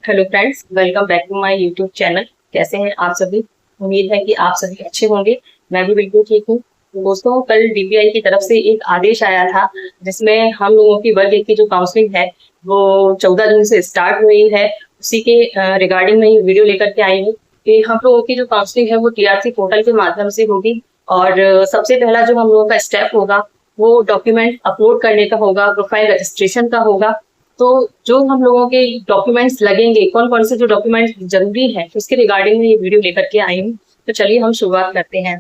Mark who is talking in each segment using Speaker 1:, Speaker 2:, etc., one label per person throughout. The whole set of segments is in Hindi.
Speaker 1: Hello friends, welcome back to my YouTube channel. कैसे हैं आप सभी? उम्मीद है कि आप सभी अच्छे होंगे। मैं भी बिल्कुल ठीक हूँ। दोस्तों, कल डीपीआई की तरफ से एक आदेश आया था जिसमें हम लोगों की वर्ग एक की जो काउंसलिंग है वो 14 जून से स्टार्ट हुई है। उसी के रिगार्डिंग में ये वीडियो लेकर के आई हूँ कि हम लोगों की जो काउंसलिंग है वो टीआरसी पोर्टल के माध्यम से होगी। और सबसे पहला जो हम लोगों का स्टेप होगा वो डॉक्यूमेंट अपलोड करने का होगा, प्रोफाइल रजिस्ट्रेशन का होगा। तो जो हम लोगों के डॉक्यूमेंट्स लगेंगे, कौन कौन से जो डॉक्यूमेंट्स जरूरी है, उसके रिगार्डिंग में ये वीडियो लेकर के आई हूँ। तो चलिए हम शुरुआत करते हैं।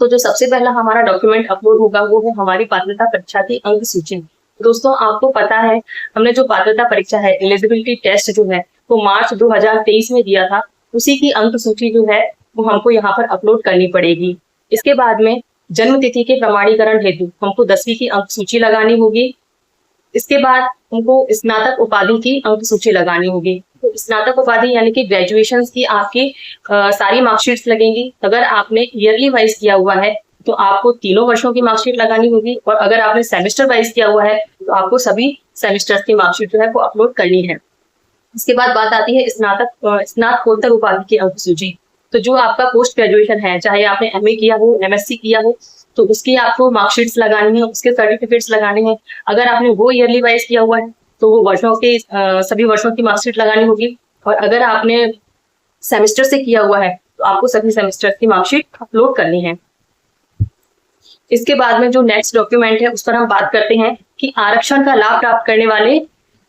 Speaker 1: तो जो सबसे पहला हमारा डॉक्यूमेंट अपलोड होगा वो है हमारी पात्रता परीक्षा की अंक सूची। दोस्तों, आपको पता है हमने जो पात्रता परीक्षा है, एलिजिबिलिटी टेस्ट जो है वो मार्च 2023 में दिया था। उसी की अंक सूची जो है वो हमको यहाँ पर अपलोड करनी पड़ेगी। इसके बाद में जन्म तिथि के प्रमाणीकरण हेतु हमको 10वीं की अंक सूची लगानी होगी। इसके बाद हमको स्नातक उपाधि की अंक सूची लगानी होगी। तो स्नातक उपाधि यानी कि ग्रेजुएशन की आपकी सारी मार्कशीट्स लगेंगी। अगर आपने ईयरली वाइज किया हुआ है तो आपको तीनों वर्षों की मार्कशीट लगानी होगी, और अगर आपने सेमेस्टर वाइज किया हुआ है तो आपको सभी सेमेस्टर्स की मार्कशीट जो है वो अपलोड करनी है। इसके बाद बात आती है स्नातकोत्तर उपाधि की अंक सूची। तो जो आपका पोस्ट ग्रेजुएशन है, चाहे आपने एमए किया हो, एमएससी किया हो, तो उसकी आपको मार्कशीट्स लगानी है, उसके सर्टिफिकेट्स लगाने हैं। अगर आपने वो ईयरली वाइज किया हुआ है तो वो वर्षों के सभी वर्षों की मार्कशीट लगानी होगी। और अगर आपने सेमेस्टर से किया हुआ है तो आपको सभी सेमेस्टर की मार्कशीट अपलोड करनी है। इसके बाद में जो नेक्स्ट डॉक्यूमेंट है उस पर हम बात करते हैं कि आरक्षण का लाभ प्राप्त करने वाले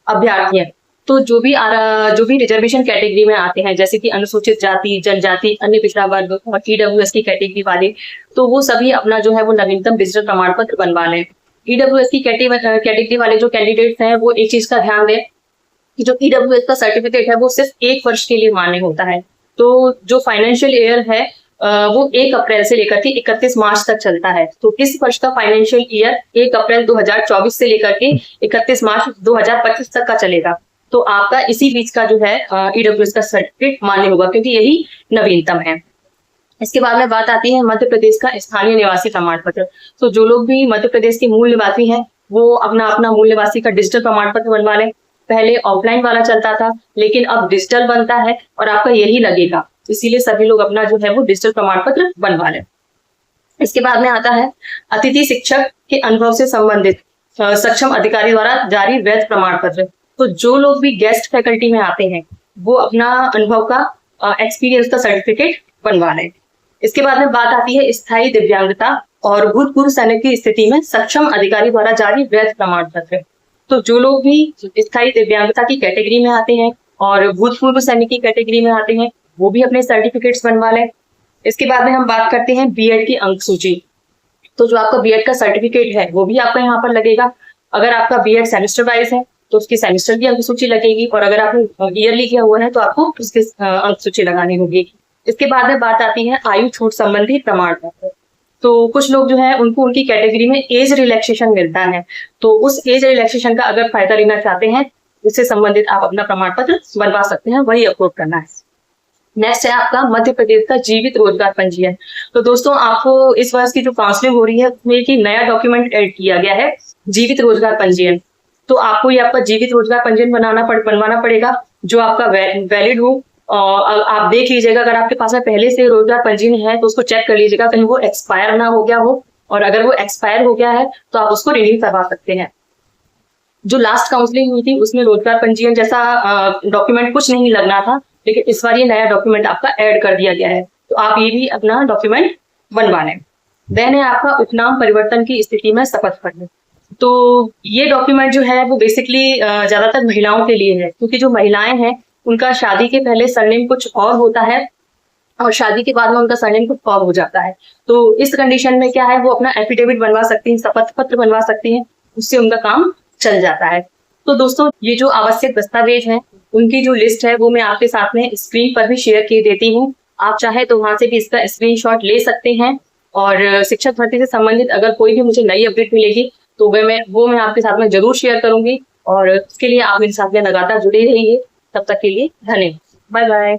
Speaker 1: अभ्यर्थी हैं। तो जो भी रिजर्वेशन कैटेगरी में आते हैं, जैसे कि अनुसूचित जाति, जनजाति, अन्य पिछड़ा वर्ग और ईडब्ल्यूएस की कैटेगरी वाले, तो वो सभी अपना जो है वो नवीनतम डिजिटल प्रमाण पत्र बनवा लें। ईडब्ल्यूएस की कैटेगरी वाले जो कैंडिडेट्स हैं वो एक चीज का ध्यान दें कि जो ईडब्ल्यूएस का सर्टिफिकेट है वो सिर्फ 1 वर्ष के लिए मान्य होता है। तो जो फाइनेंशियल ईयर है वो 1 अप्रैल से लेकर के 31 मार्च तक चलता है। तो इस वर्ष का फाइनेंशियल ईयर 1 अप्रैल 2024 से लेकर के 31 मार्च 2025 तक का चलेगा। तो आपका इसी बीच का जो है ईडब्ल्यूएस का सर्टिफिकेट मान्य होगा, क्योंकि यही नवीनतम है। इसके बाद में बात आती है मध्य प्रदेश का स्थानीय निवासी प्रमाण पत्र। तो जो लोग भी मध्य प्रदेश के मूल निवासी हैं वो अपना अपना मूल निवासी का डिजिटल प्रमाण पत्र बनवा लें। पहले ऑफलाइन वाला चलता था, लेकिन अब डिजिटल बनता है और आपका यही लगेगा, इसीलिए सभी लोग अपना जो है वो डिजिटल प्रमाण पत्र बनवा लें। इसके बाद में आता है अतिथि शिक्षक के अनुभव से संबंधित सक्षम अधिकारी द्वारा जारी वैध प्रमाण पत्र। तो जो लोग भी गेस्ट फैकल्टी में आते हैं वो अपना अनुभव का एक्सपीरियंस का सर्टिफिकेट बनवा लें। इसके बाद में बात आती है स्थायी दिव्यांगता और भूतपूर्व सैनिक की स्थिति में सक्षम अधिकारी द्वारा जारी वैध प्रमाण पत्र। तो जो लोग भी स्थायी दिव्यांगता की कैटेगरी में आते हैं और भूतपूर्व सैनिक की कैटेगरी में आते हैं वो भी अपने सर्टिफिकेट्स बनवा लें। इसके बाद में हम बात करते हैं बीएड की अंक सूची। तो जो आपका बीएड का सर्टिफिकेट है वो भी आपका यहाँ पर लगेगा। अगर आपका बीएड सेमेस्टर वाइज है तो उसकी सेमेस्टर की अंक सूची लगेगी, और अगर आपने ईयरली किया हुआ है तो आपको उसकी अंक सूची लगानी होगी। इसके बाद में बात आती है आयु छूट संबंधी प्रमाण पत्र। तो कुछ लोग जो है उनको उनकी कैटेगरी में एज रिलैक्सेशन मिलता है, तो उस एज रिलैक्सेशन का अगर फायदा लेना चाहते हैं उससे संबंधित आप अपना प्रमाण पत्र बनवा सकते हैं, वही अपलोड करना है। नेक्स्ट है आपका मध्य प्रदेश का जीवित रोजगार पंजीयन। तो दोस्तों, आपको इस वर्ष की जो काउंसलिंग हो रही है उसमें एक नया डॉक्यूमेंट ऐड किया गया है, जीवित रोजगार पंजीयन। तो आपको ये आपका जीवित रोजगार पंजीयन बनवाना पड़ेगा जो आपका वैलिड हो। आप देख लीजिएगा, अगर आपके पास में पहले से रोजगार पंजीयन है तो उसको चेक कर लीजिएगा कहीं वो एक्सपायर ना हो गया हो, और अगर वो एक्सपायर हो गया है तो आप उसको रिन्यू करवा सकते हैं। जो लास्ट काउंसलिंग हुई थी उसमें रोजगार पंजीयन जैसा डॉक्यूमेंट कुछ नहीं लगना था, लेकिन इस बार ये नया डॉक्यूमेंट आपका ऐड कर दिया गया है, तो आप ये भी अपना डॉक्यूमेंट बनवा लें। देन है आपका उपनाम परिवर्तन की स्थिति में शपथ पत्र। तो ये डॉक्यूमेंट जो है वो बेसिकली ज्यादातर महिलाओं के लिए है, क्योंकि जो महिलाएं हैं उनका शादी के पहले सरनेम कुछ और होता है और शादी के बाद में उनका सरनेम कुछ और हो जाता है। तो इस कंडीशन में क्या है, वो अपना एफिडेविट बनवा सकती हैं, शपथ पत्र बनवा सकती हैं, उससे उनका काम चल जाता है। तो दोस्तों, ये जो आवश्यक दस्तावेज हैं उनकी जो लिस्ट है वो मैं आपके साथ में स्क्रीन पर भी शेयर कर देती हूँ। आप चाहे तो वहां से भी इसका स्क्रीनशॉट ले सकते हैं। और शिक्षक भर्ती से संबंधित अगर कोई भी मुझे नई अपडेट मिलेगी तो मैं आपके साथ में जरूर शेयर करूंगी, और उसके लिए आप मेरे साथ में लगातार जुड़े रहिए। तब तक के लिए धन्यवाद। Bye bye.